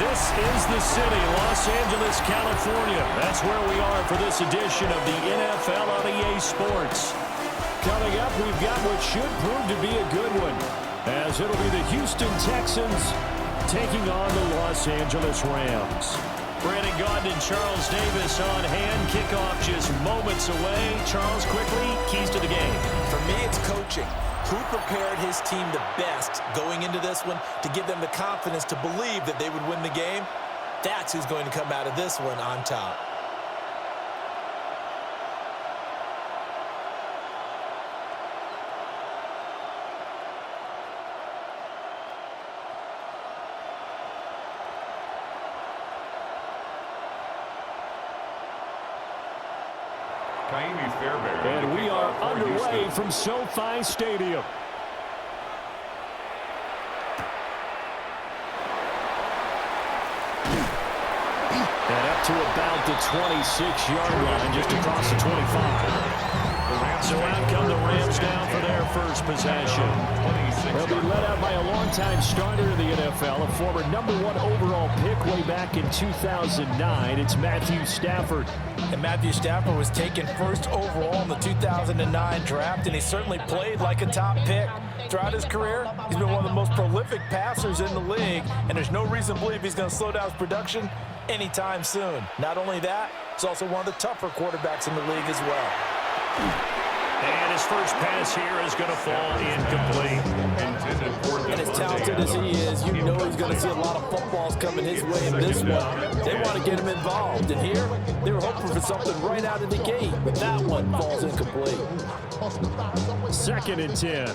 This is the city, Los Angeles, California. That's where we are for this edition of the NFL on EA Sports. Coming up, we've got what should prove to be a good one, as it'll be the Houston Texans taking on the Los Angeles Rams. Brandon Gaudin and Charles Davis on hand. Kickoff just moments away. Charles, quickly, keys to the game. For me, it's coaching. Who prepared his team the best going into this one to give them the confidence to believe that they would win the game? That's who's going to come out of this one on top. And we are underway from SoFi Stadium. And up to about the 26-yard line, just across the 25. So out come the Rams down for their first possession. They'll be led out by a longtime starter in the NFL, a former #1 overall pick way back in 2009. It's Matthew Stafford. And Matthew Stafford was taken first overall in the 2009 draft, and he certainly played like a top pick. Throughout his career, he's been one of the most prolific passers in the league, and there's no reason to believe he's going to slow down his production anytime soon. Not only that, he's also one of the tougher quarterbacks in the league as well. And his first pass here is going to fall incomplete. And as talented as he is, you know he's going to see a lot of footballs coming his way in this one. They want to get him involved. And here, they were hoping for something right out of the gate, but that one falls incomplete. 2nd and 10.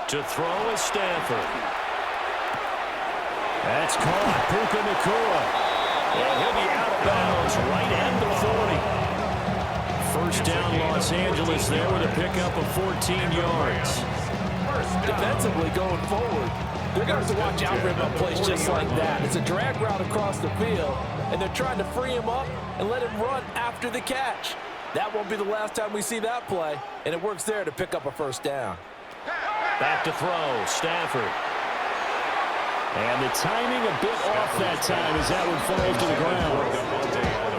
To throw is Stafford. That's caught. Puka Nacua. And he'll be out of bounds right at the 40. First down, Los Angeles there with a pickup of 14 yards. Defensively going forward, they're going to have to watch out for him on plays just like that. It's a drag route across the field, and they're trying to free him up and let him run after the catch. That won't be the last time we see that play, and it works there to pick up a first down. Back to throw, Stafford. And the timing a bit off that time as that one falls to the ground.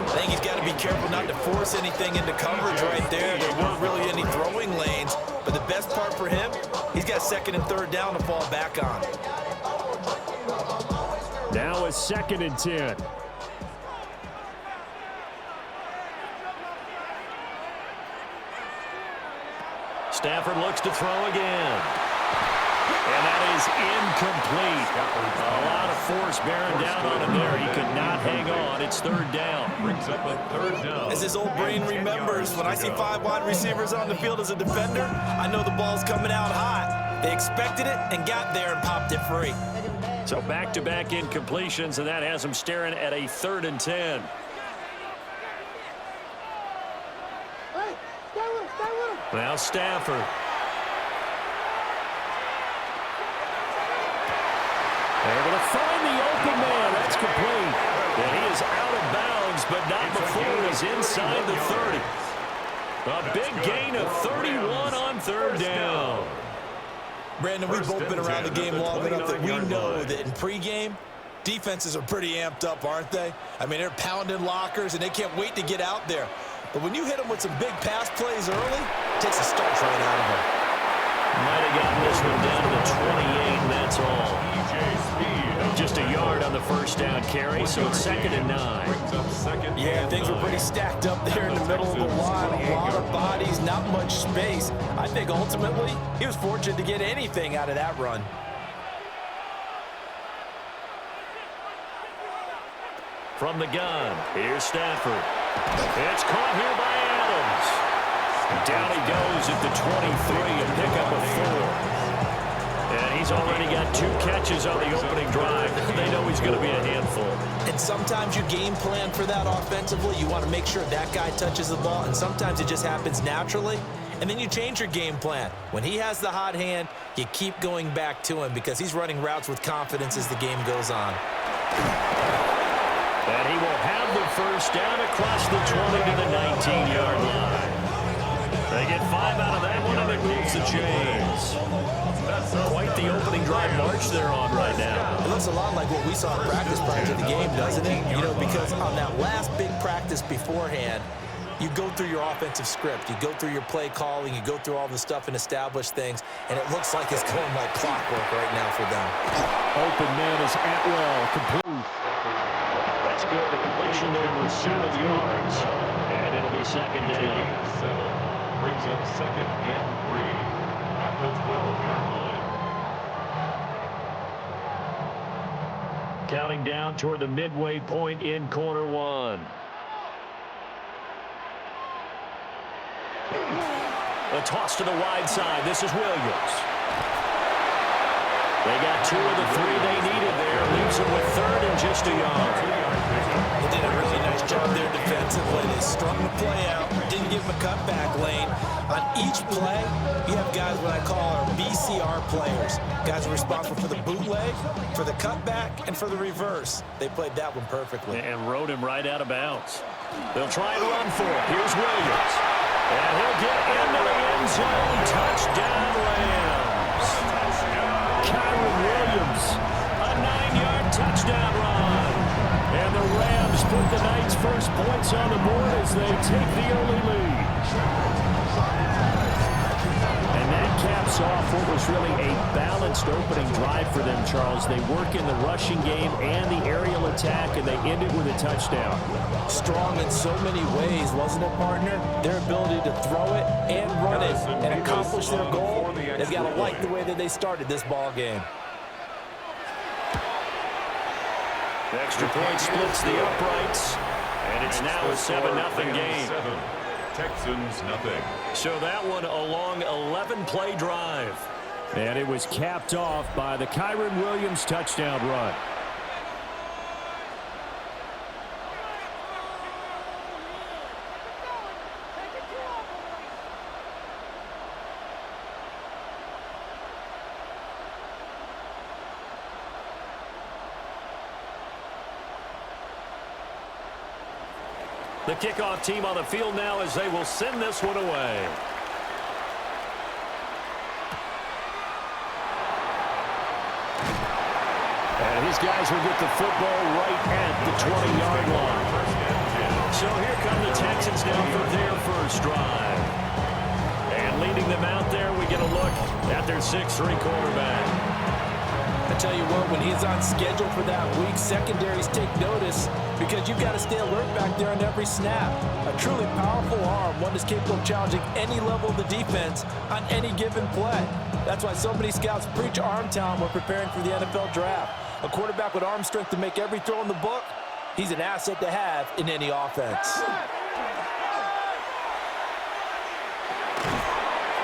I think he's got to be careful not to force anything into coverage right there. There weren't really any throwing lanes, but the best part for him, he's got 2nd and 3rd down to fall back on. Now a 2nd and 10. Stafford looks to throw again. And that is incomplete. A lot of force bearing down on him there. He could not hang on. It's 3rd down. Brings up a 3rd down. As his old brain remembers, when I see 5 wide receivers on the field as a defender, I know the ball's coming out hot. They expected it and got there and popped it free. So back-to-back incompletions, and that has him staring at a 3rd and 10. Now Stafford. Able to find the open man. That's complete. And he is out of bounds, but not before he's inside the 30. A big gain of 31 on 3rd down. Brandon, we've both been around the game long enough that we know that in pregame, defenses are pretty amped up, aren't they? I mean, they're pounding lockers, and they can't wait to get out there. But when you hit them with some big pass plays early, it takes a starch right out of them. Might have gotten this one down to the 28, and that's all. Just a yard on the first down carry, so it's 2nd and 9. Yeah, things were pretty stacked up there in the middle of the line. A lot of bodies, not much space. I think ultimately he was fortunate to get anything out of that run. From the gun, here's Stafford. It's caught here by Adams. Down he goes at the 23, a pickup of 4. And he's already got 2 catches on the opening drive. They know he's going to be a handful. And sometimes you game plan for that offensively. You want to make sure that guy touches the ball, and sometimes it just happens naturally. And then you change your game plan. When he has the hot hand, you keep going back to him because he's running routes with confidence as the game goes on. And he will have the first down across the 20 to the 19-yard line. They get 5 out of that one, and they're moves the chains. Quite the opening drive march they're on right now. It looks a lot like what we saw in practice prior to the game, doesn't it? You know, because on that last big practice beforehand, you go through your offensive script, you go through your play calling, you go through all the stuff and establish things, and it looks like it's going like clockwork right now for them. Open man is Atwell, complete. That's good. The completion there was 7 yards, and it'll be second down. 7 brings up second and 3 at the 12-yard line. Counting down toward the midway point in quarter one. A toss to the wide side. This is Williams. They got 2 of the 3 they needed there. Leaves them with third and just a yard. They did a really nice job there defensively. They strung the play out, didn't give them a cutback lane. On each play, you have guys what I call our BCR players. Guys are responsible for the bootleg, for the cutback, and for the reverse. They played that one perfectly. And rode him right out of bounds. They'll try and run for it. Here's Williams. And he'll get into the end zone. Touchdown, Rams. Kyron Williams, a 9-yard touchdown run. And the Rams put the night's first points on the board as they take the early lead. And that caps off what was really a balanced opening drive for them, Charles. They work in the rushing game and the aerial attack, and they end it with a touchdown. Strong in so many ways, wasn't it, partner? Their ability to throw it and run it and accomplish their goal. They've got to like the way that they started this ball game. The extra point splits the uprights, and it's now a 7-0 game. Texans nothing. So that one a long 11-play drive. And it was capped off by the Kyron Williams touchdown run. The kickoff team on the field now as they will send this one away. And his guys will get the football right at the 20-yard line. So here come the Texans now for their first drive. And leading them out there, we get a look at their 6'3" quarterback. I tell you what, when he's on schedule for that week, secondaries take notice because you've got to stay alert back there on every snap. A truly powerful arm, one that's capable of challenging any level of the defense on any given play. That's why so many scouts preach arm talent when preparing for the NFL draft. A quarterback with arm strength to make every throw in the book, he's an asset to have in any offense.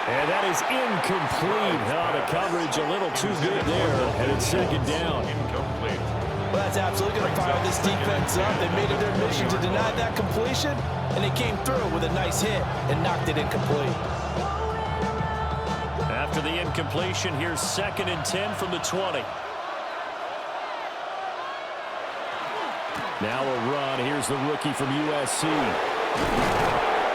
And that is incomplete. The coverage a little too good there, and it's second down. Incomplete. Well, that's absolutely going to fire this defense up. They made it their mission to deny that completion, and they came through with a nice hit and knocked it incomplete. After the incompletion, here's 2nd and 10 from the 20. Now a run. Here's the rookie from USC.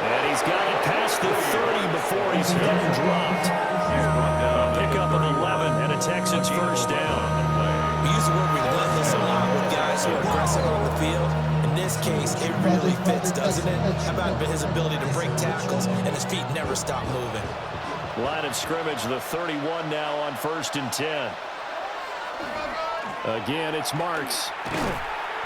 And he's got it past the 30 before he's hit and dropped. A pickup of 11 and a Texans first down. We use the word relentless a lot with guys who are aggressive on the field. In this case, it really fits, doesn't it? How about his ability to break tackles and his feet never stop moving? Line of scrimmage, the 31 now on 1st and 10. Again, it's Marks.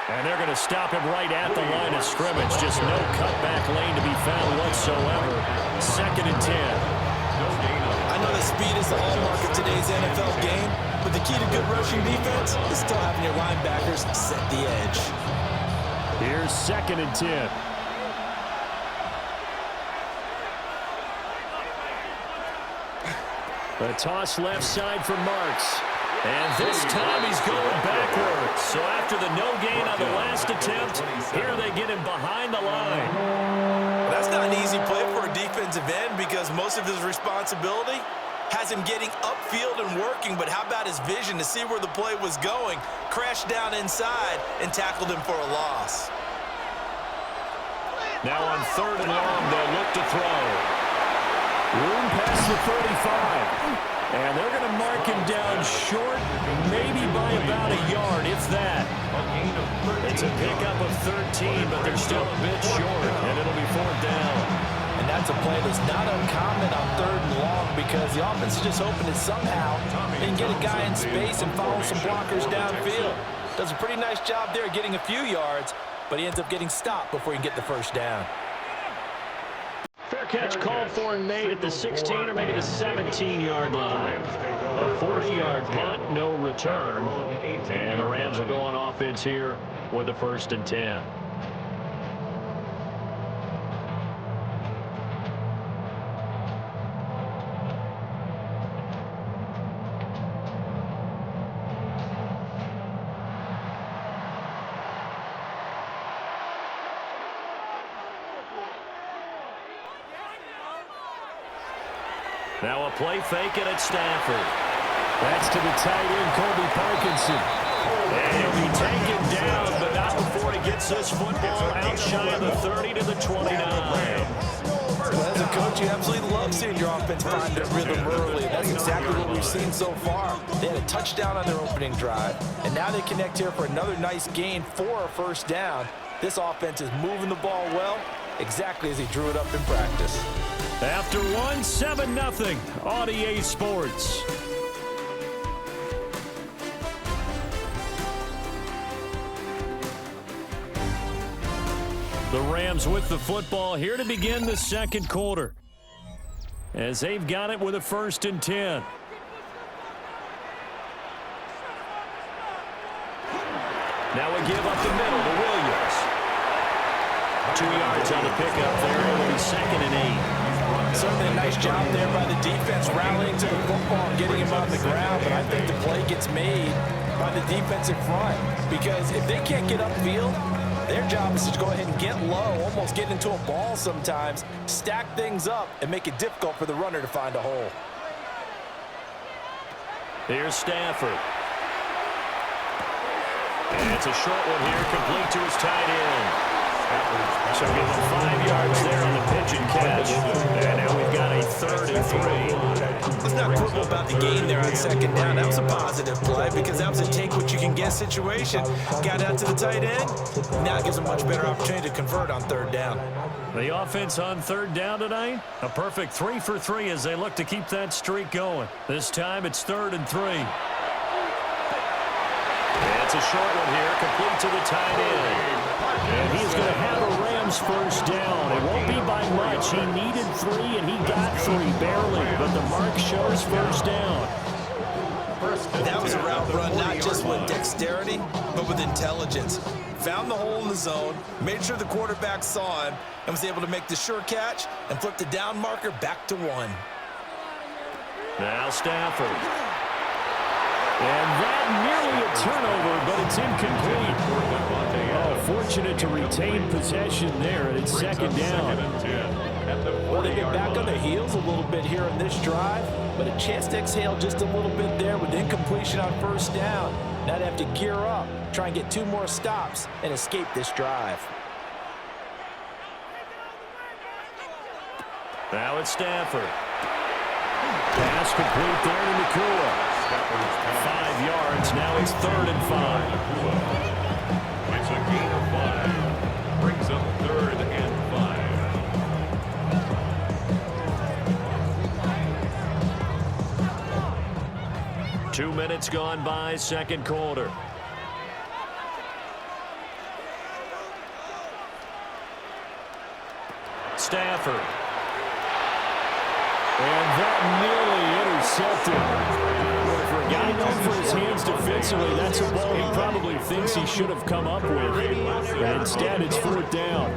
And they're going to stop him right at the line of scrimmage. Just no cutback lane to be found whatsoever. 2nd and 10. I know that speed is the hallmark of today's NFL game, but the key to good rushing defense is still having your linebackers set the edge. Here's 2nd and 10. A toss left side for Marks. And this time he's going backwards. So after the no gain on the last attempt, here they get him behind the line. That's not an easy play for a defensive end because most of his responsibility has him getting upfield and working, but how about his vision to see where the play was going, crashed down inside, and tackled him for a loss. Now on 3rd and long, they'll look to throw. Room past the 35. And they're going to mark him down short, maybe by about a yard, if that. It's a pickup of 13, but they're still a bit short, and it'll be 4th down. And that's a play that's not uncommon on 3rd and long because the offense is just hoping that somehow they can get a guy in space and follow some blockers downfield. Does a pretty nice job there getting a few yards, but he ends up getting stopped before he can get the 1st down. Fair catch called for and made at the 16 or maybe the 17-yard line. A 40-yard punt, no return. And the Rams will go on offense here with the 1st and 10. Now a play fake it at Stafford. That's to the tight end, Colby Parkinson. And he'll be taken down, but not before he gets this football out shy of the 30 to the 29. Well, as a coach, you absolutely love seeing your offense find their rhythm early. That's exactly what we've seen so far. They had a touchdown on their opening drive, and now they connect here for another nice gain for a 1st down. This offense is moving the ball well, exactly as he drew it up in practice. After 1, 7-0 on EA Sports. The Rams with the football here to begin the 2nd quarter, as they've got it with a 1st and 10. Now we give up the middle to Williams. 2 yards on the pickup there. It will be 2nd and 8. Certainly a nice job there by the defense rallying to the football and getting him on the ground, but I think the play gets made by the defensive front because if they can't get upfield, their job is to go ahead and get low, almost get into a ball sometimes, stack things up, and make it difficult for the runner to find a hole. Here's Stafford. And it's a short one here, complete to his tight end. So give him 5 yards there on the pitch and catch. And now we've got a 3rd and 3. Let's not quibble about the gain there on 2nd down. That was a positive play because that was a take-what-you-can-get situation. Got out to the tight end. Now it gives a much better opportunity to convert on 3rd down. The offense on 3rd down tonight, a perfect 3 for 3 as they look to keep that streak going. This time it's 3rd and 3. It's a short one here, complete to the tight end. And he's going to have a Rams 1st down. It won't be by much. He needed 3, and he got 3 barely. But the mark shows 1st down. That was a route run not just with dexterity, but with intelligence. Found the hole in the zone, made sure the quarterback saw him, and was able to make the sure catch and flip the down marker back to 1. Now Stafford. And that nearly a turnover, but it's incomplete. Oh, fortunate to retain possession there, and it's 2nd down. Well, they get back on their heels a little bit here on this drive, but a chance to exhale just a little bit there with incompletion on 1st down. Now they have to gear up, try and get 2 more stops, and escape this drive. Now it's Stafford. Pass complete there to Nakua. 5 yards. Now it's 3rd and 5. It's a gain of 5. Brings up 3rd and 5. 2 minutes gone by, 2nd quarter. Stafford. And that nearly intercepted. For a guy known for his hands defensively, that's a ball he probably thinks he should have come up with. And instead, it's 4th down.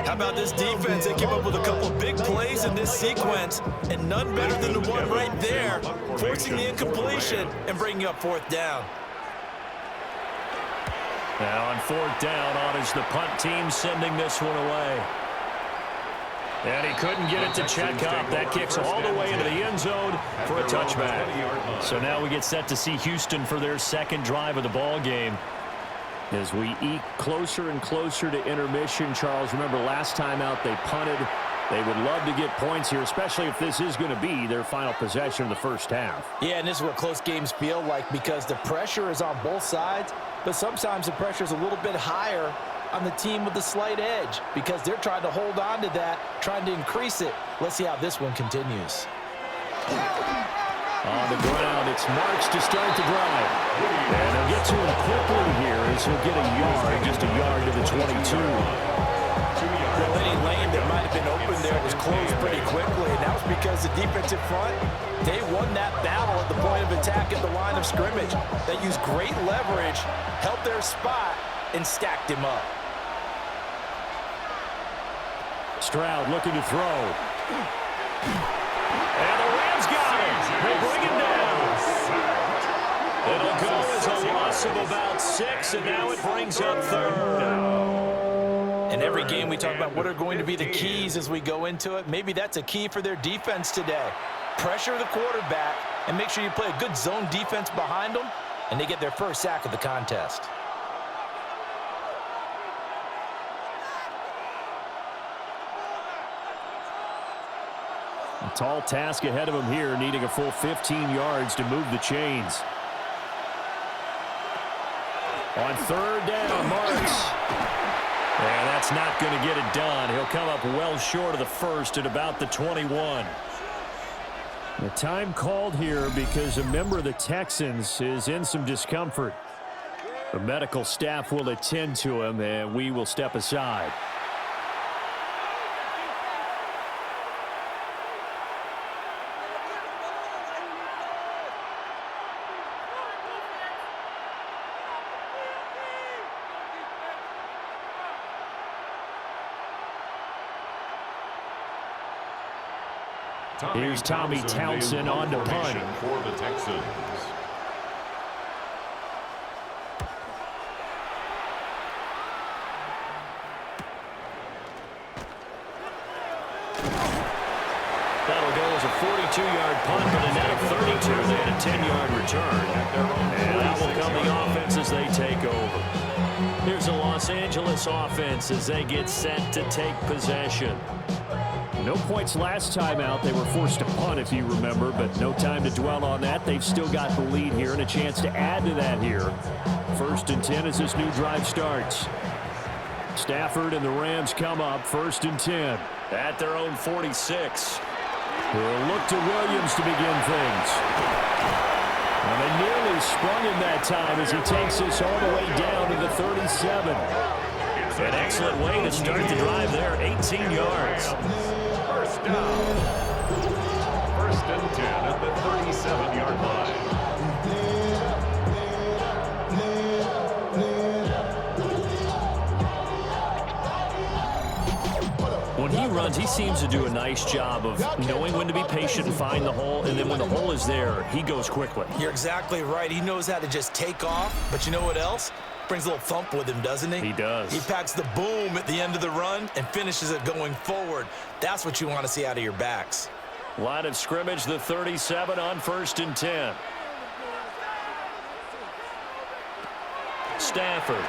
How about this defense? They came up with a couple of big plays in this sequence, and none better than the one right there, forcing the incompletion and bringing up 4th down. Now on 4th down, on is the punt team sending this one away. And he couldn't get it to check up. That kicks all the way into the end zone for a touchback. So now we get set to see Houston for their 2nd drive of the ball game. As we eke closer and closer to intermission, Charles, remember last time out they punted They would love to get points here, especially if this is going to be their final possession of the first half. Yeah, and this is what close games feel like because the pressure is on both sides, but sometimes the pressure is a little bit higher on the team with the slight edge because they're trying to hold on to that, trying to increase it. Let's see how this one continues. On the ground, it's Marks to start the drive. And they'll get to him quickly here as he'll get a yard, just a yard to the 22. Well, any lane that might have been open there was closed pretty quickly, and that was because the defensive front, they won that battle at the point of attack at the line of scrimmage. They used great leverage, held their spot, and stacked him up. Stroud looking to throw. And the Rams got him. They bring him down. It'll go as a loss of about 6, and now it brings up third. In every game we talk about what are going to be the keys as we go into it. Maybe that's a key for their defense today. Pressure the quarterback and make sure you play a good zone defense behind them, and they get their first sack of the contest. A tall task ahead of him here, needing a full 15 yards to move the chains. On third down, Marks. And that's not going to get it done. He'll come up well short of the first at about the 21. The time called here because a member of the Texans is in some discomfort. The medical staff will attend to him, and we will step aside. Here's Tommy Townsend on to punt. For the Texans. That'll go as a 42-yard punt, but a net of 32. They had a 10-yard return. And that will come the offense as they take over. Here's the Los Angeles offense as they get set to take possession. No points last time out. They were forced to punt, if you remember, but no time to dwell on that. They've still got the lead here and a chance to add to that here. 1st and 10 as this new drive starts. Stafford and the Rams come up 1st and 10 at their own 46. We'll look to Williams to begin things. And they nearly sprung him that time as he takes this all the way down to the 37. An excellent way to start the drive there, 18 yards. First down. 1st and 10 at the 37-yard line. When he runs, he seems to do a nice job of knowing when to be patient and find the hole, and then when the hole is there, he goes quickly. You're exactly right. He knows how to just take off, but you know what else? Brings a little thump with him, doesn't he? He does. He packs the boom at the end of the run and finishes it going forward. That's what you want to see out of your backs. Line of scrimmage, the 37 on 1st and 10. Stafford.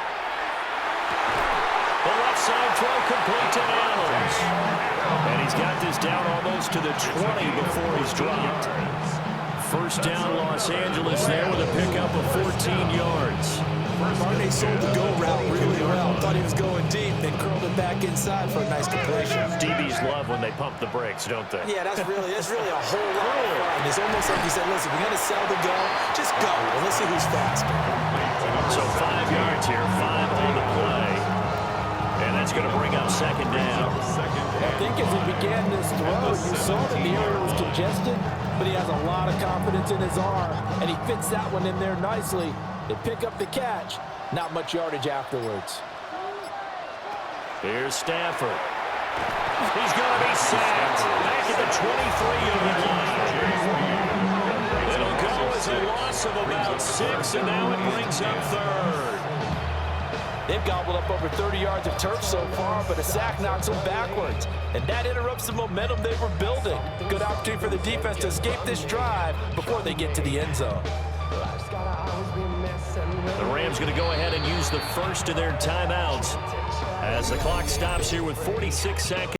The left side throw complete to Adams. And he's got this down almost to the 20 before he's dropped. 1st down, Los Angeles there with a pickup of 14 yards. Barney sold the go route really well. Thought he was going deep, then curled it back inside for a nice completion. DBs love when they pump the brakes, don't they? Yeah, that's really a whole lot of fun. It's almost like he said, listen, we're going to sell the go. Just go. Well, let's see who's faster. So 5 yards here, 5 on the play. And that's going to bring up 2nd down. I think as he began this throw, you saw that the area was congested, but he has a lot of confidence in his arm, and he fits that one in there nicely. They pick up the catch. Not much yardage afterwards. Here's Stafford. He's going to be sacked back at the 23-yard line. It'll go as a loss of about 6, and now it brings up 3rd. They've gobbled up over 30 yards of turf so far, but a sack knocks them backwards. And that interrupts the momentum they were building. Good opportunity for the defense to escape this drive before they get to the end zone. The Rams going to go ahead and use the first of their timeouts as the clock stops here with 46 seconds.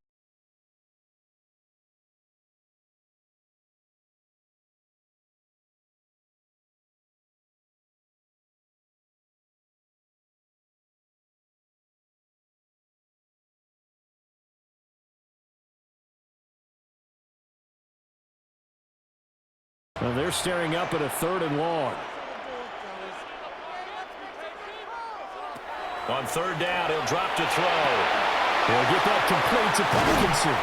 Well, they're staring up at a 3rd and long. On 3rd down, he'll drop to throw. He'll get that complete to Parkinson.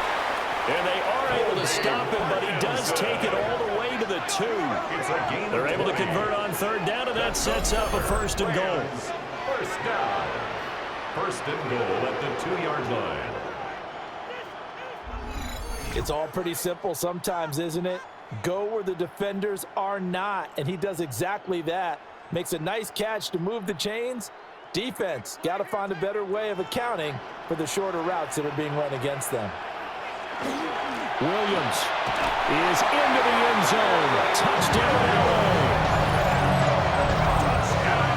And they are able to stop him, but he does take it all the way to the 2. They're able to convert on 3rd down, and that sets up a 1st and goal. 1st down. 1st and goal at the 2-yard line. It's all pretty simple sometimes, isn't it? Go where the defenders are not, and he does exactly that. Makes a nice catch to move the chains. Defense, got to find a better way of accounting for the shorter routes that are being run against them. Williams is into the end zone. Touchdown, LA.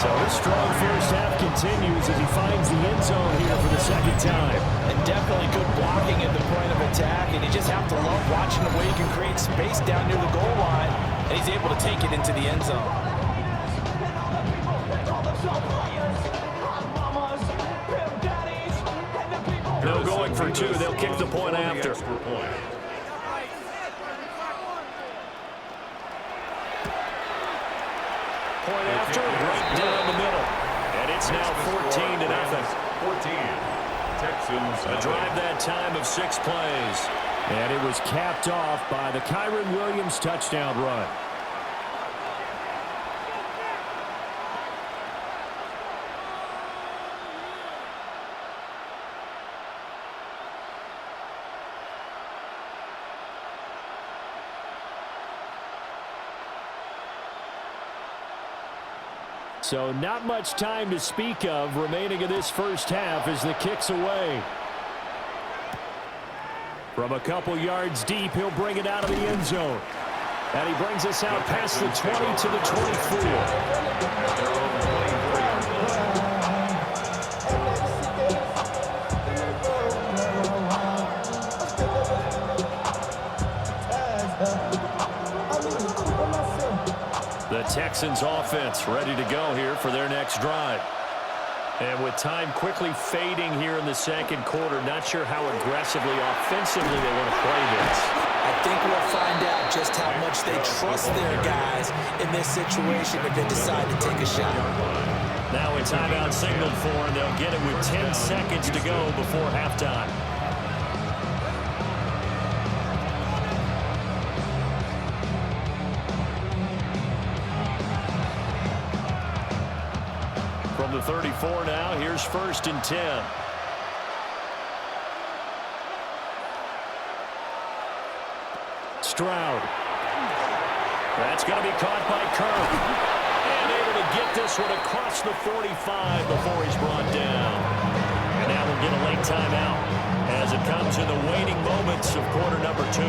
So this strong first half continues as he finds the end zone here for the 2nd time. And definitely good blocking at the point of attack, and you just have to love watching the way he can create space down near the goal line, and he's able to take it into the end zone. No going for 2. They'll kick the point after. Point after, right down the middle. And it's now 14-0. 14. Texans. A drive that time of 6 plays. And it was capped off by the Kyren Williams touchdown run. So not much time to speak of remaining in this first half as the kick's away. From a couple yards deep, he'll bring it out of the end zone. And he brings us out past the 20 to the 24. The Texans offense ready to go here for their next drive. And with time quickly fading here in the 2nd quarter, not sure how aggressively, offensively they want to play this. I think we'll find out just how much they trust their guys in this situation if they decide to take a shot. Now a timeout signaled for, and they'll get it with 10 seconds to go before halftime. From the 34 now, here's 1st and 10. Stroud. That's going to be caught by Kirk. And able to get this one across the 45 before he's brought down. And now we'll get a late timeout as it comes in the waning moments of quarter number 2.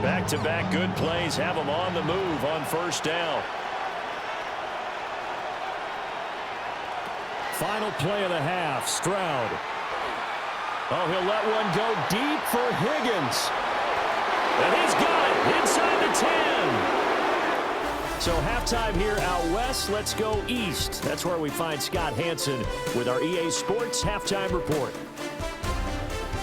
Back-to-back good plays have them on the move on 1st down. Final play of the half, Stroud. Oh, he'll let one go deep for Higgins. And he's got it inside the 10. So halftime here out west, let's go east. That's where we find Scott Hanson with our EA Sports Halftime Report.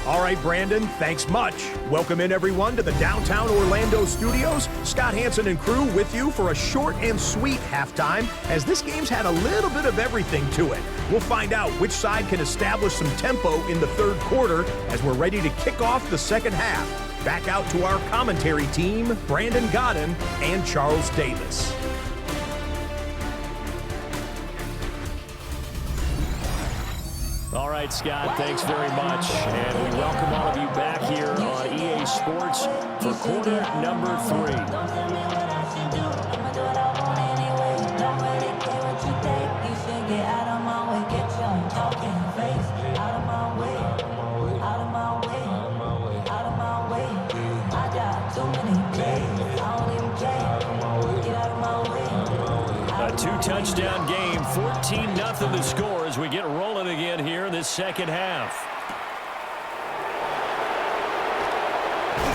All right, Brandon, thanks much. Welcome in, everyone, to the downtown Orlando studios. Scott Hanson and crew with you for a short and sweet halftime, as this game's had a little bit of everything to it. We'll find out which side can establish some tempo in the 3rd quarter as we're ready to kick off the 2nd half. Back out to our commentary team, Brandon Godden and Charles Davis. All right, Scott, thanks very much. And we welcome all of you back here on EA Sports for quarter number 3. A 2-touchdown game, 14-0 the score as we get rolling again here in this 2nd half.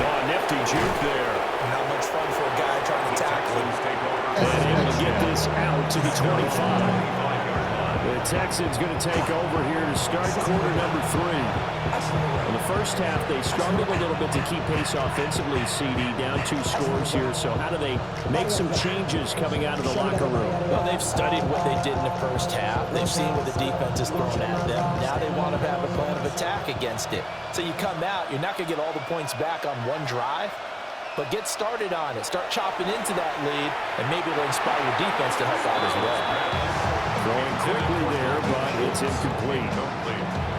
Oh, nifty juke there. Not much fun for a guy trying to tackle him. And able to get this out out to the 25. The Texans going to take over here to start quarter number 3. In the first half, they struggled a little bit to keep pace offensively, CD, down 2 scores here. So how do they make some changes coming out of the locker room? Well, they've studied what they did in the first half. They've seen what the defense has thrown at them. Now they want to have a plan of attack against it. So you come out, you're not going to get all the points back on one drive, but get started on it. Start chopping into that lead, and maybe it'll inspire your defense to help out as well. Throwing quickly there, but it's incomplete.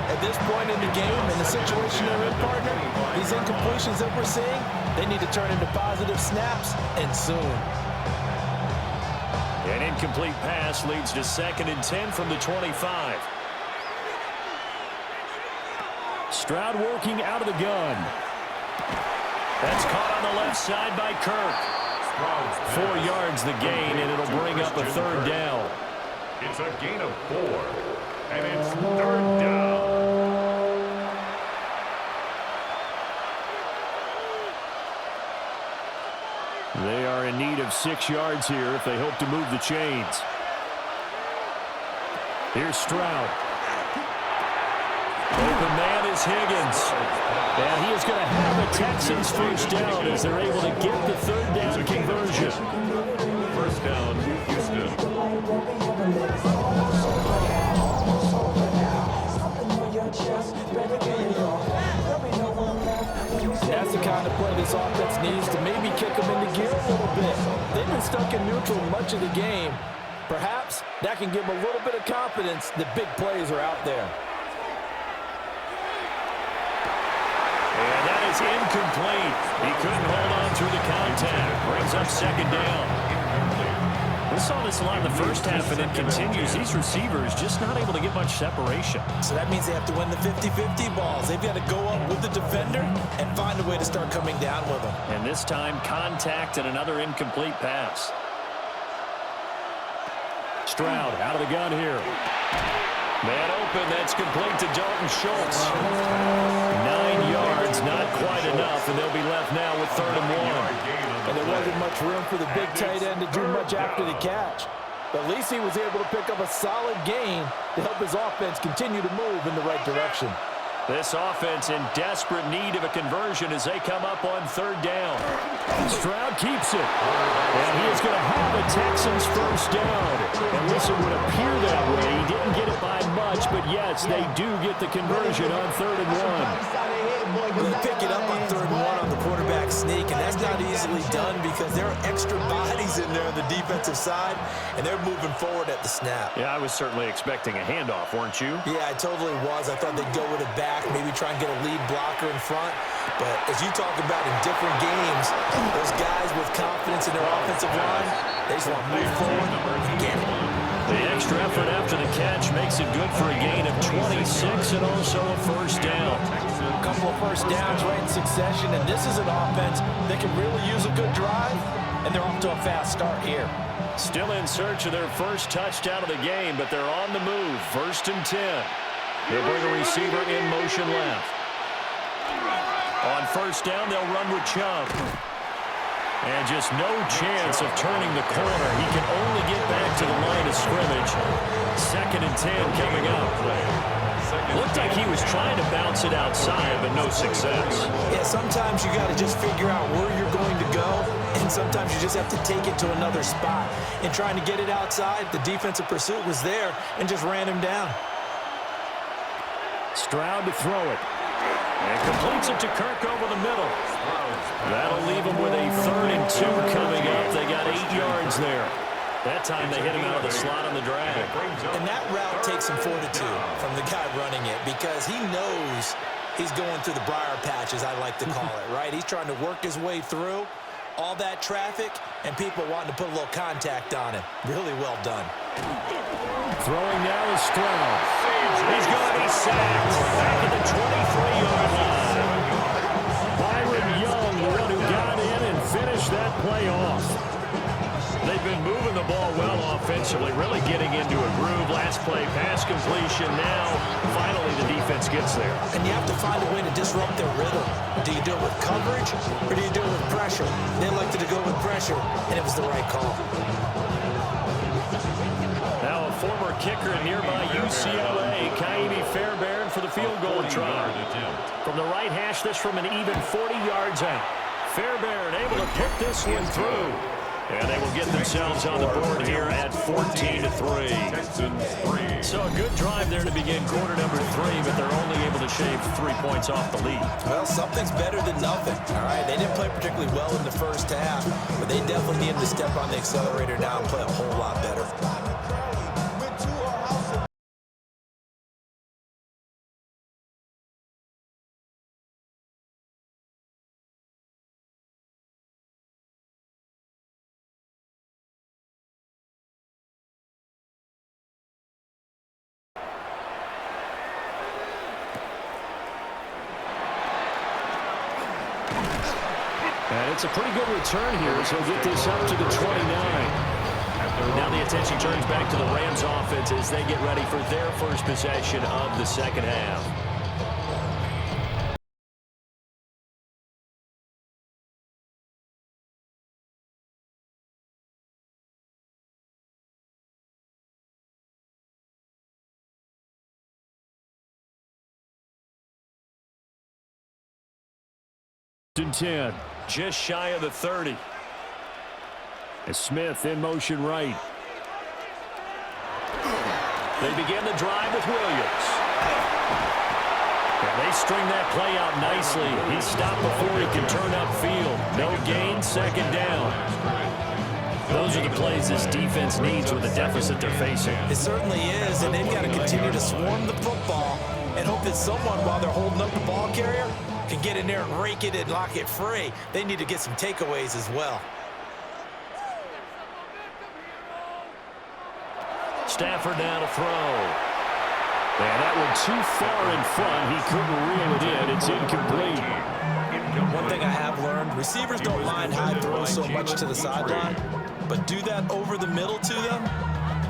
At this point in the game, in the situation they're in, partner, these incompletions that we're seeing, they need to turn into positive snaps, and soon. An incomplete pass leads to 2nd and 10 from the 25. Stroud working out of the gun. That's caught on the left side by Kirk. 4 yards the gain, and it'll bring up a 3rd down. It's a gain of 4, and it's 3rd down. They are in need of 6 yards here if they hope to move the chains. Here's Stroud. Open man is Higgins. And he is going to have the Texans first down as they're able to get the 3rd down conversion. First down, Houston. That's the kind of play this offense needs to maybe kick them into gear a little bit. They've been stuck in neutral much of the game. Perhaps that can give them a little bit of confidence that big plays are out there. And that is incomplete. He couldn't hold on through the contact. Brings up 2nd down. We saw this a lot in the first half, and it continues. These receivers just not able to get much separation. So that means they have to win the 50-50 balls. They've got to go up with the defender and find a way to start coming down with them. And this time, contact and another incomplete pass. Stroud out of the gun here. Man open, that's complete to Dalton Schultz. 9 yards, not quite enough, and they'll be left now with 3rd and 1. And there wasn't much room for the big tight end to do much after the catch. But at least he was able to pick up a solid gain to help his offense continue to move in the right direction. This offense in desperate need of a conversion as they come up on 3rd down. Stroud keeps it. And he is going to have the Texans first down. And this would appear that way. He didn't get it by much, but yes, they do get the conversion on 3rd and 1. You pick it up on 3rd and 1 on the quarterback sneak, and that's not easily done because there are extra bodies in there on the defensive side, and they're moving forward at the snap. Yeah, I was certainly expecting a handoff, weren't you? Yeah, I totally was. I thought they'd go with it back, maybe try and get a lead blocker in front. But as you talk about in different games, those guys with confidence in their offensive line, they just want to move forward and get it. The extra effort after the catch makes it good for a gain of 26 and also a first down. A couple of first downs right in succession, and this is an offense that can really use a good drive, and they're off to a fast start here. Still in search of their first touchdown of the game, but they're on the move. 1st and 10. They'll bring a receiver in motion left. On 1st down, they'll run with Chubb. And just no chance of turning the corner. He can only get back to the line of scrimmage. 2nd and 10 coming up. Looked like he was trying to bounce it outside, but no success. Yeah, sometimes you got to just figure out where you're going to go, and sometimes you just have to take it to another spot. In trying to get it outside, the defensive pursuit was there and just ran him down. Stroud to throw it. And completes it to Kirk over the middle. That'll leave him with a 3rd and 2 coming up. They got 8 yards there. That time they hit him out of the slot on the drag. And that route takes some fortitude from the guy running it because he knows he's going through the briar patch, as I like to call it, right? He's trying to work his way through all that traffic and people wanting to put a little contact on him. Really well done. Throwing now is Stroud. He's going to be sacked back at the 23-yard line. Byron Young, the one who got in and finished that play off. They've been moving the ball well offensively, really getting into a groove. Last play, pass completion. Now, finally, the defense gets there. And you have to find a way to disrupt their rhythm. Do you do it with coverage, or do you do it with pressure? They elected to go with pressure, and it was the right call. kicker at nearby UCLA, Kaimi Fairbairn, for the field goal try. From the right hash, this from an even 40 yards out. Fairbairn able to put this one through. And they will get themselves on the board here at 14-3. So a good drive there to begin quarter number 3, but they're only able to shave 3 points off the lead. Well, something's better than nothing, all right? They didn't play particularly well in the first half, but they definitely needed to step on the accelerator now and play a whole lot better. And it's a pretty good return here, so he'll get this up to the 29. Now the attention turns back to the Rams offense as they get ready for their first possession of the second half. And 10, just shy of the 30. As Smith in motion right. They begin the drive with Williams. And they string that play out nicely. He's stopped before he can turn upfield. No gain, second down. Those are the plays this defense needs with the deficit they're facing. It certainly is, and they've got to continue to swarm the football and hope that someone, while they're holding up the ball carrier, can get in there and rake it and lock it free. They need to get some takeaways as well. Stafford now to throw. And that one too far in front. He couldn't reel it in. It's incomplete. One thing I have learned, receivers don't mind high throws so much to the sideline, but do that over the middle to them,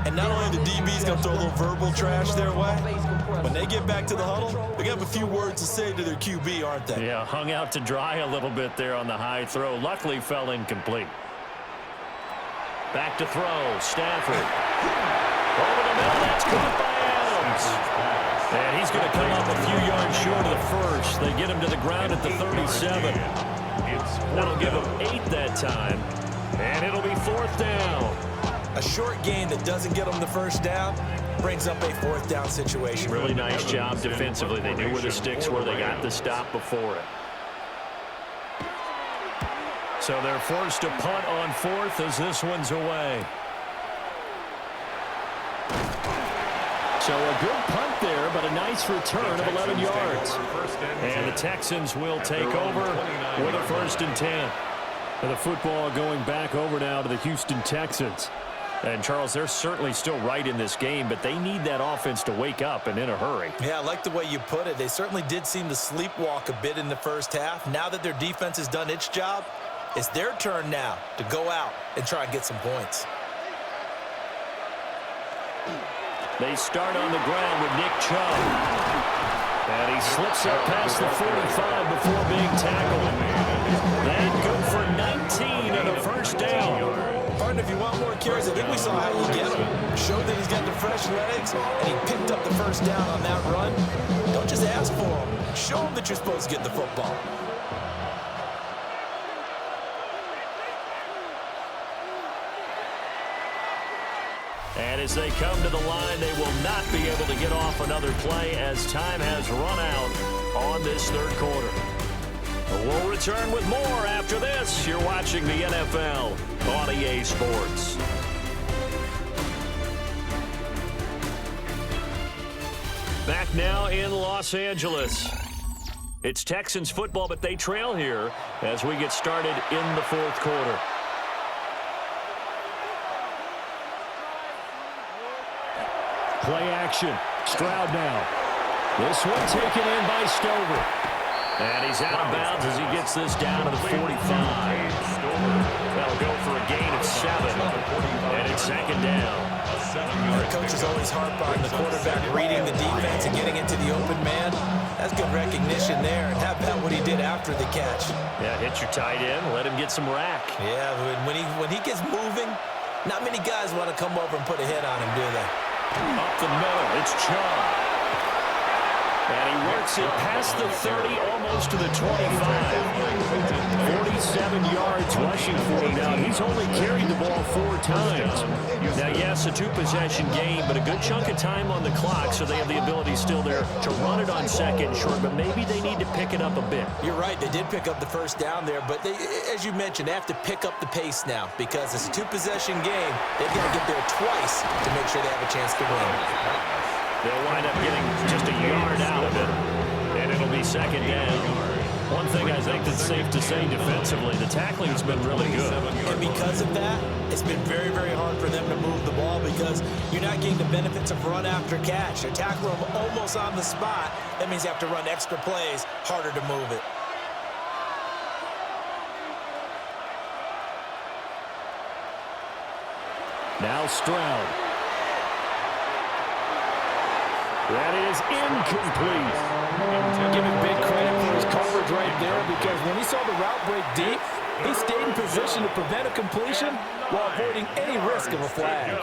and not only the DB's going to throw a little verbal trash their way, when they get back to the huddle, they have a few words to say to their QB, aren't they? Yeah, hung out to dry a little bit there on the high throw. Luckily fell incomplete. Back to throw. Stafford. Over the middle. That's caught by Adams. And he's going to come up a few yards short of the first. They get him to the ground at the 37. That'll give him 8 that time. And it'll be 4th down. A short gain that doesn't get them the first down brings up a 4th down situation. Really nice job defensively. They knew where the sticks were. They got the stop before it. So they're forced to punt on 4th as this one's away. So a good punt there, but a nice return of 11 yards. And the Texans will take over with a 1st and 10. And the football going back over now to the Houston Texans. And, Charles, they're certainly still right in this game, but they need that offense to wake up and in a hurry. Yeah, I like the way you put it. They certainly did seem to sleepwalk a bit in the first half. Now that their defense has done its job, it's their turn now to go out and try and get some points. They start on the ground with Nick Chubb. And he slips up past the 45 before being tackled. That good for 19 and a 1st down. Partner, if you want more carries, I think we saw how you get him. Showed that he's got the fresh legs, and he picked up the 1st down on that run. Don't just ask for him. Show him that you're supposed to get the football. And as they come to the line, they will not be able to get off another play as time has run out on this 3rd quarter. We'll return with more after this. You're watching the NFL on EA Sports. Back now in Los Angeles. It's Texans football, but they trail here as we get started in the 4th quarter. Play action. Stroud now. This one taken in by Stover. And he's out of bounds as he gets this down to the 45. That'll go for a gain of 7. And it's 2nd down. Our coaches always harp on the quarterback reading the defense and getting into the open man. That's good recognition there. And how about what he did after the catch? Yeah, hit your tight end. Let him get some rack. Yeah, when he gets moving, not many guys want to come over and put a hit on him, do they? Up the middle, it's Chubb. And he works it past the 30, almost to the 25. 47 yards rushing for him now. He's only carried the ball 4 times. Now, yes, a 2-possession game, but a good chunk of time on the clock, so they have the ability still there to run it on second and short, but maybe they need to pick it up a bit. You're right. They did pick up the first down there, but they, as you mentioned, they have to pick up the pace now because it's a 2-possession game. They've got to get there twice to make sure they have a chance to win. They'll wind up getting just a yard out of it, and it'll be second down. One thing I think that's safe to say defensively, the tackling has been really good. And because of that, it's been very, very hard for them to move the ball because you're not getting the benefits of run after catch. They tackle them almost on the spot. That means you have to run extra plays, harder to move it. Now Stroud. That is incomplete. Give him big credit for his coverage right there because when he saw the route break deep, he stayed in position to prevent a completion while avoiding any risk of a flag.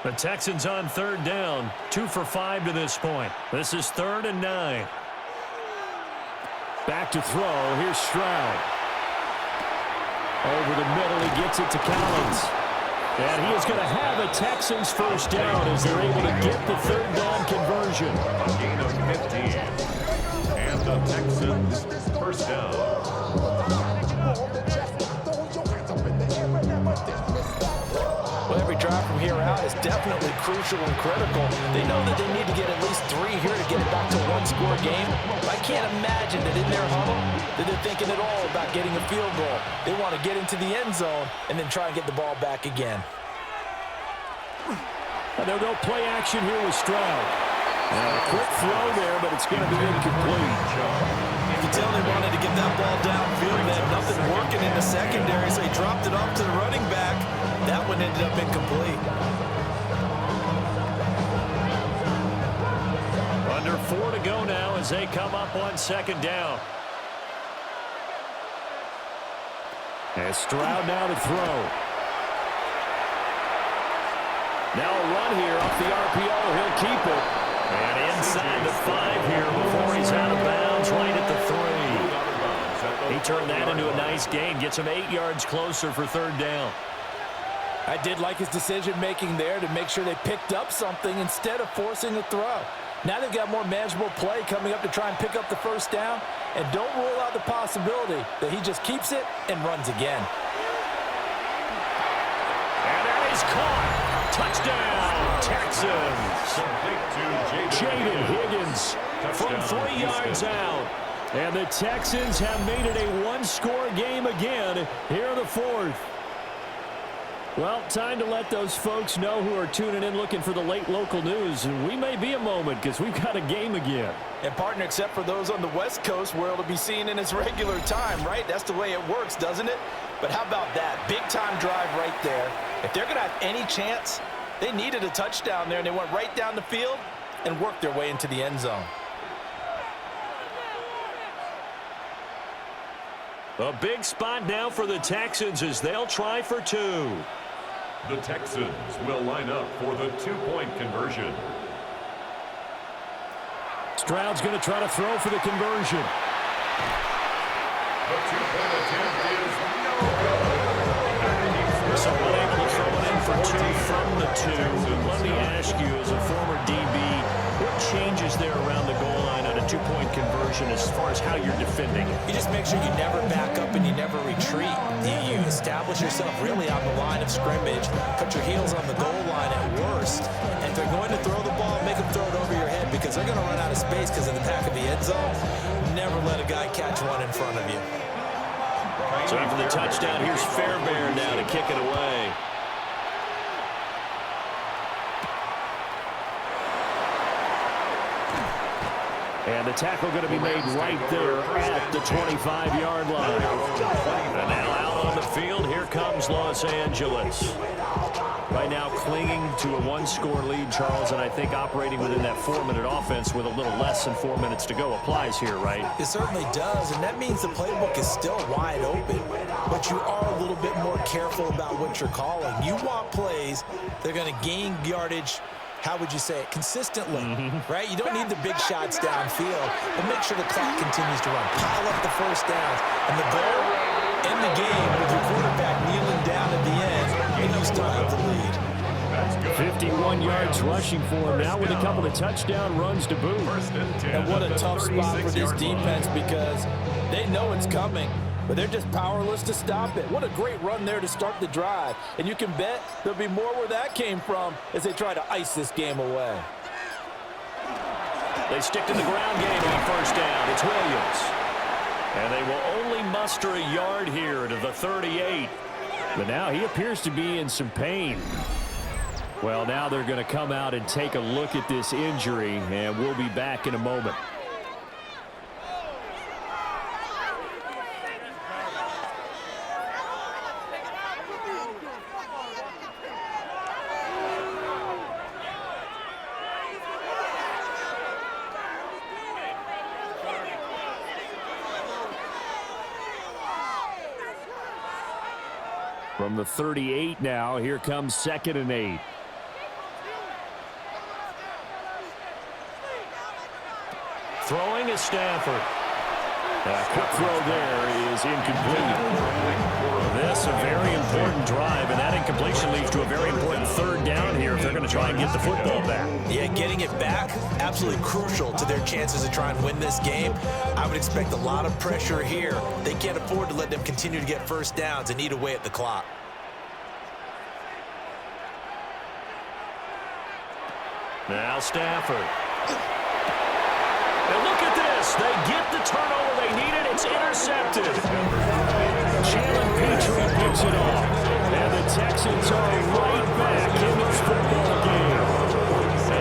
The Texans on third down, 2 for 5 to this point. This is 3rd and 9. Back to throw. Here's Stroud. Over the middle, he gets it to Collins. And he is going to have a Texans first down as they're able to get the 3rd down conversion. A gain of 15. And the Texans first down. Well, every drive from here out is definitely crucial and critical. They know that they need to get at least 3 here to get it back to a 1-score game. I can't imagine that in their huddle that they're thinking at all about getting a field goal. They want to get into the end zone and then try and get the ball back again. And they'll go play action here with Stroud. A quick throw there, but it's going to be incomplete. You can tell they wanted to get that ball downfield. They had nothing working in the secondary, so he dropped it off to the running back. That one ended up incomplete. Under 4 to go now as they come up on 2nd down. And Stroud now to throw. Now a run here off the RPO. He'll keep it. And inside the 5 here before he's out of bounds right at the 3. He turned that into a nice gain. Gets him 8 yards closer for 3rd down. I did like his decision-making there to make sure they picked up something instead of forcing a throw. Now they've got more manageable play coming up to try and pick up the first down. And don't rule out the possibility that he just keeps it and runs again. And that is caught. Touchdown, Texans. Jaden Higgins from 3 yards out. And the Texans have made it a 1-score game again here in the 4th. Well, time to let those folks know who are tuning in looking for the late local news. And we may be a moment because we've got a game again. And, partner, except for those on the West Coast where it'll be seen in its regular time, right? That's the way it works, doesn't it? But how about that? Big-time drive right there. If they're going to have any chance, they needed a touchdown there, and they went right down the field and worked their way into the end zone. A big spot now for the Texans as they'll try for 2. The Texans will line up for the 2-point conversion. Stroud's going to try to throw for the conversion. The 2-point attempt is no good. So unable to throw it in for 2 from the 2. Let me ask you, as a former DB, what changes there around the goal line on a 2-point conversion as far as how you're defending it? You just make sure you never back up and you never retreat. You establish yourself really on the line of scrimmage, put your heels on the goal line at worst, and if they're going to throw the ball, make them throw it over your head because they're going to run out of space because of the back of the end zone. Never let a guy catch one in front of you. So after the touchdown, here's Fairbairn now to kick it away. And the tackle going to be made right there at the 25-yard line. And now out on the field, here here comes Los Angeles. Right now clinging to a one-score lead, Charles, and I think operating within that 4-minute offense with a little less than 4 minutes to go applies here, right? It certainly does, and that means the playbook is still wide open, but you are a little bit more careful about what you're calling. You want plays that are going to gain yardage, how would you say it, consistently, right? You don't need the big shots downfield, but make sure the clock continues to run. Pile up the first downs, and the goal, end the game with your quarterback kneeling down at the end, and you still have the lead. 51 yards rushing for him now with a couple of touchdown runs to boot. And what a tough spot for this defense because they know it's coming, but they're just powerless to stop it. What a great run there to start the drive. And you can bet there'll be more where that came from as they try to ice this game away. They stick to the ground game on first down. It's Williams. And they will only muster a yard here to the 38. But now he appears to be in some pain. Well, now they're going to come out and take a look at this injury, and we'll be back in a moment. From the 38 now, here comes 2nd and 8. Throwing is Stafford. Quick throw there is incomplete. This a very important drive, and that incompletion leads to a very important 3rd down here if they're going to try and get the football back. Yeah, getting it back, absolutely crucial to their chances to try and win this game. I would expect a lot of pressure here. They can't afford to let them continue to get first downs and eat away at the clock. Now Stafford. And look at this. They get the turnover they needed. It's intercepted. Jalen Petrie picks it off. And the Texans are right back in this football game.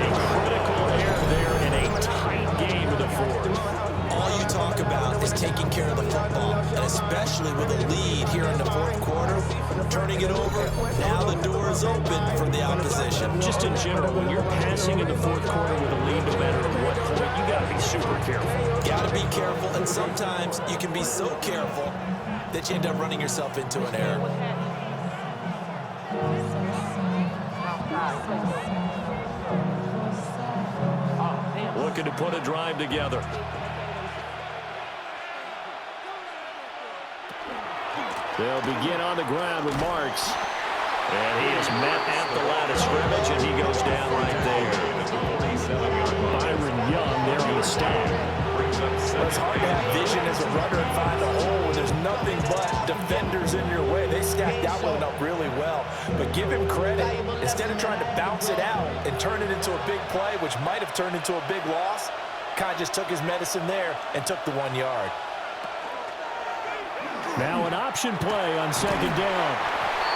A critical error there in a tight game of the 4th. All you talk about is taking care of the football, and especially with a lead here in the 4th quarter, turning it over, now the door is open for the opposition. Just in general, when you're passing in the 4th quarter with a lead, no matter at what point, you got to be super careful. Got to be careful, and sometimes you can be so careful that you end up running yourself into an error. Looking to put a drive together. They'll begin on the ground with Marks. And he is met at the line of scrimmage, and he goes down right there. Byron Young there on the stop. It's hard to have vision as a runner and find a hole when there's nothing but defenders in your way. They stacked that one up really well. But give him credit. Instead of trying to bounce it out and turn it into a big play, which might have turned into a big loss, kind of just took his medicine there and took the 1 yard. Now an option play on 2nd down.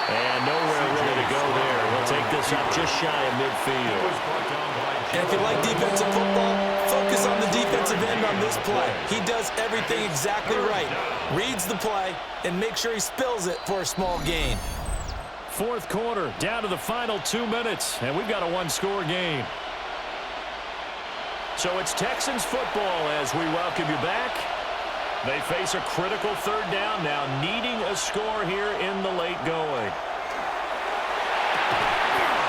And nowhere really to go there. He'll take this up just shy of midfield. And if you like defensive football, focus on the defensive end on this play. He does everything exactly right. Reads the play and makes sure he spills it for a small gain. 4th quarter, down to the final 2 minutes, and we've got a one-score game. So it's Texans football as we welcome you back. They face a critical 3rd down now, needing a score here in the late going.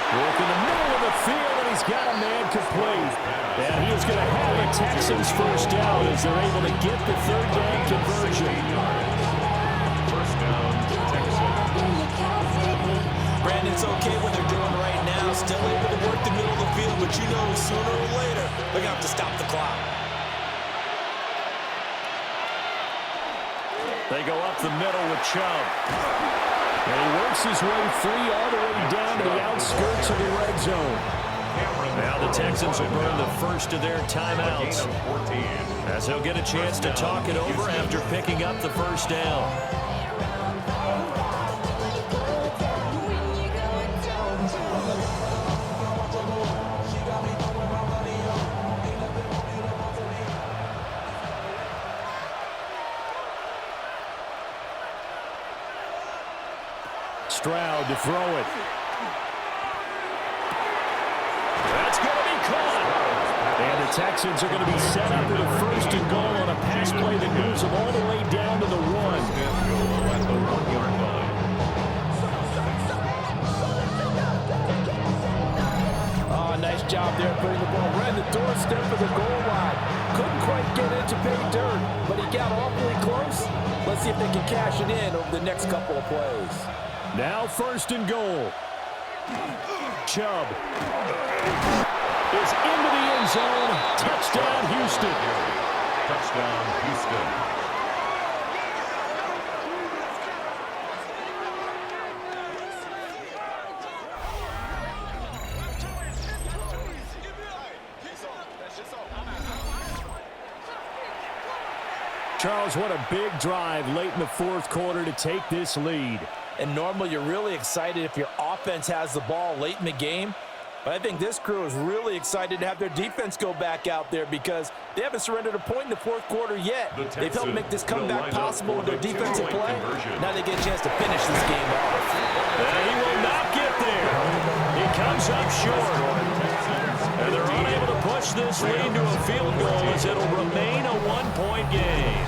Work in the middle of the field, and he's got a man complete. And he is going to have the Texans first down as they're able to get the 3rd down conversion. First down, Texans. Brandon, it's okay what they're doing right now. Still able to work the middle of the field, but you know sooner or later they're going to have to stop the clock. They go up the middle with Chubb. And he works his way free all the way down to the outskirts of the red zone. Now the Texans will burn the first of their timeouts, as he'll get a chance to talk it over after picking up the first down. Stroud to throw it. That's going to be caught. And the Texans are going to be set up with a 1st and goal on a pass play that moves them all the way down to the 1. Nice job there putting the ball right in the doorstep of the goal line. Couldn't quite get it to pay dirt, but he got awfully close. Let's see if they can cash it in over the next couple of plays. Now 1st and goal. Chubb is into the end zone. Touchdown, Houston. Touchdown, Houston. Charles, what a big drive late in the 4th quarter to take this lead. And normally you're really excited if your offense has the ball late in the game. But I think this crew is really excited to have their defense go back out there because they haven't surrendered a point in the 4th quarter yet. They've helped make this comeback possible with their defensive play. Now they get a chance to finish this game off. He will not get there. He comes up short. And they're unable to push this lead to a field goal as it'll remain a 1-point game.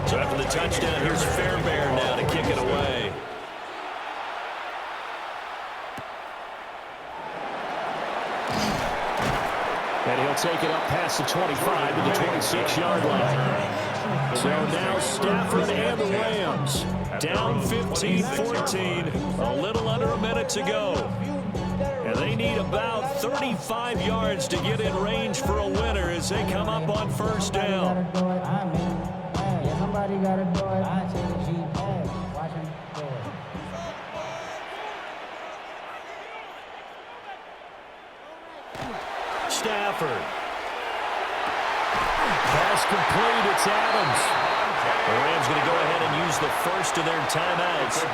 So after the touchdown, here's Fairbairn now to kick it away. And he'll take it up past the 25 to the 26-yard line. So now Stafford and the Rams down 15-14, a little under a minute to go. And they need about 35 yards to get in range for a winner as they come up on 1st down. Somebody gotta do it. I take a G pass. Watch him do it. Stafford. Pass complete. It's Adams. The Rams going to go ahead and use the 1st of their timeouts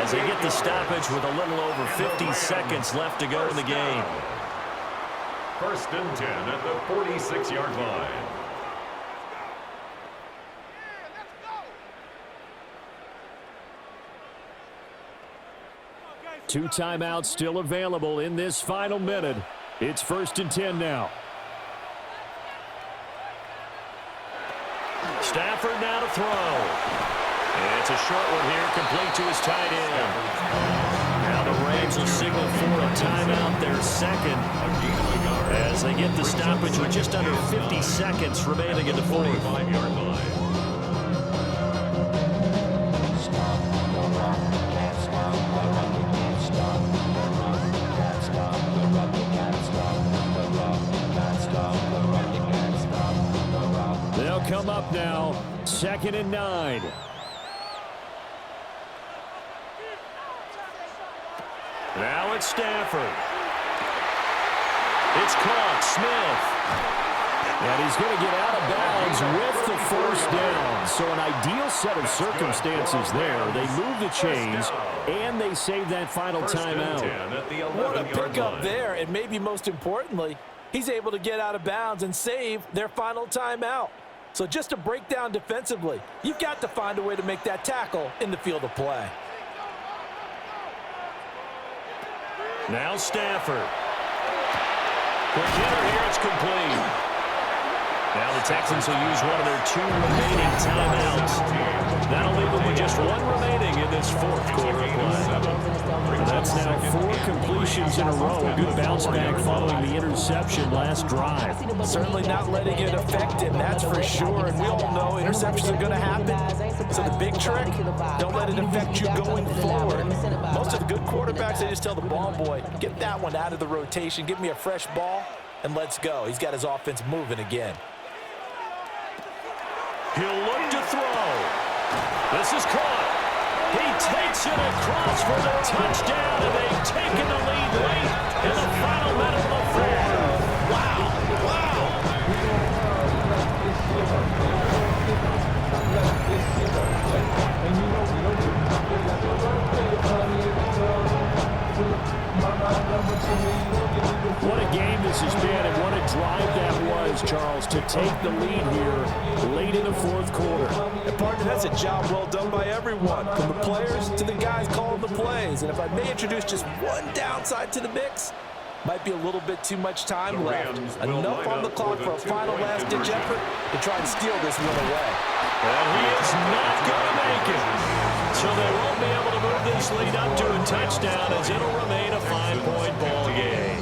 as they get the stoppage with a little over 50 seconds left to go in the game. 1st and 10 at the 46-yard line. Two timeouts still available in this final minute. It's 1st and 10 now. Stafford now to throw. And it's a short one here, complete to his tight end. Now the Rams will signal for a timeout, their 2nd, as they get the stoppage with just under 50 seconds remaining in the 45-yard line. They'll come up now, 2nd and 9. Now it's Stafford. It's caught, Smith. And he's going to get out of bounds with the 1st down. So an ideal set of circumstances there. They move the chains, and they save that final timeout. What a pickup there, and maybe most importantly, he's able to get out of bounds and save their final timeout. So just to break down defensively, you've got to find a way to make that tackle in the field of play. Now Stafford. Quick hitter here, it's complete. Now the Texans will use one of their 2 remaining timeouts. That'll leave them with just 1 remaining in this 4th quarter of play. And that's now 4 completions in a row. A good bounce back following the interception last drive. Certainly not letting it affect him, that's for sure. And we all know interceptions are going to happen. So the big trick, don't let it affect you going forward. Most of the good quarterbacks, they just tell the ball boy, get that one out of the rotation, give me a fresh ball, and let's go. He's got his offense moving again. He'll look to throw. This is caught. He takes it across for the touchdown, and they've taken the lead late in the final minute of the fourth. Wow. What a game this has been, and what a drive that was, Charles, to take the lead here late in the fourth quarter. And partner, that's a job well done by everyone, from the players to the guys calling the plays. And if I may introduce just one downside to the mix, might be a little bit too much time left. Enough on the clock for a final last-ditch effort to try and steal this one away. And he is not going to make it. So they won't be able to move this lead up to a touchdown, as it'll remain a 5-point ball game.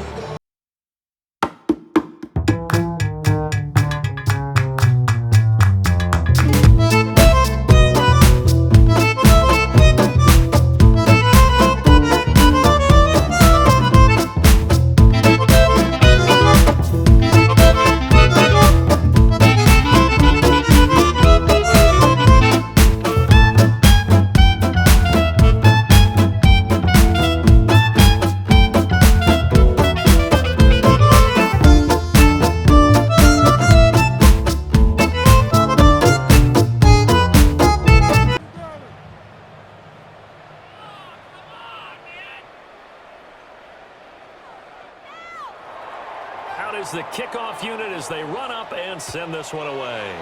Out is the kickoff unit as they run up and send this one away.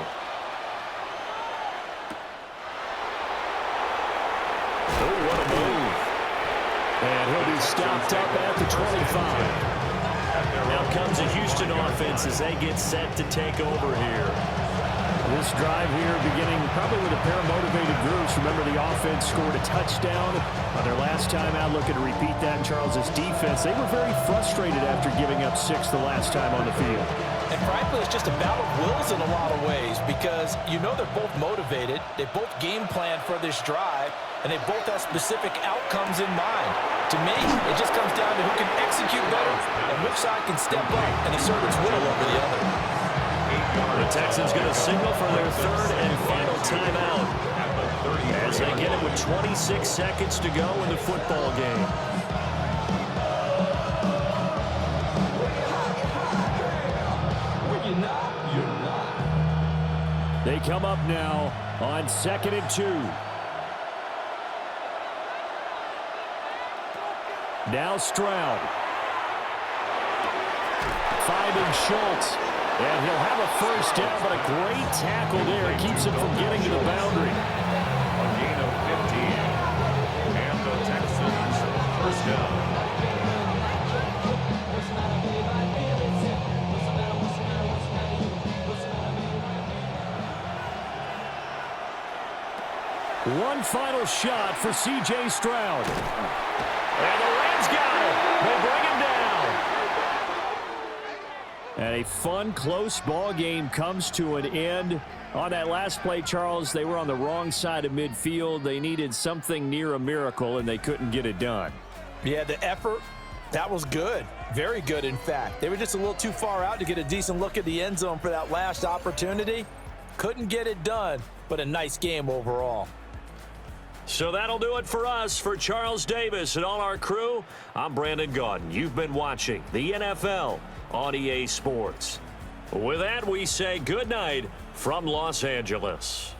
Oh, what a move. And he'll be stopped up at the 25. Now comes a Houston offense as they get set to take over here. This drive here beginning probably with a pair of motivated groups. Remember, the offense scored a touchdown on their last time out. Looking to repeat that in Charles's defense. They were very frustrated after giving up 6 the last time on the field. And frankly, it's just a battle of wills in a lot of ways, because you know they're both motivated. They both game plan for this drive, and they both have specific outcomes in mind. To me, it just comes down to who can execute better and which side can step up and assert its will over the other. The Texans going to signal for their third and final timeout as they get it with 26 seconds to go in the football game. They come up now on 2nd and 2. Now Stroud. Finding Schultz. And he'll have a first down, but a great tackle there keeps him from getting to the boundary. A gain of 15. And the Texans first down. One final shot for C.J. Stroud. And the Rams got it. They bring him down. And a fun, close ball game comes to an end. On that last play, Charles, they were on the wrong side of midfield. They needed something near a miracle, and they couldn't get it done. Yeah, the effort, that was good. Very good, in fact. They were just a little too far out to get a decent look at the end zone for that last opportunity. Couldn't get it done, but a nice game overall. So that'll do it for us. For Charles Davis and all our crew, I'm Brandon Gaudin. You've been watching the NFL on EA Sports. With that, we say good night from Los Angeles.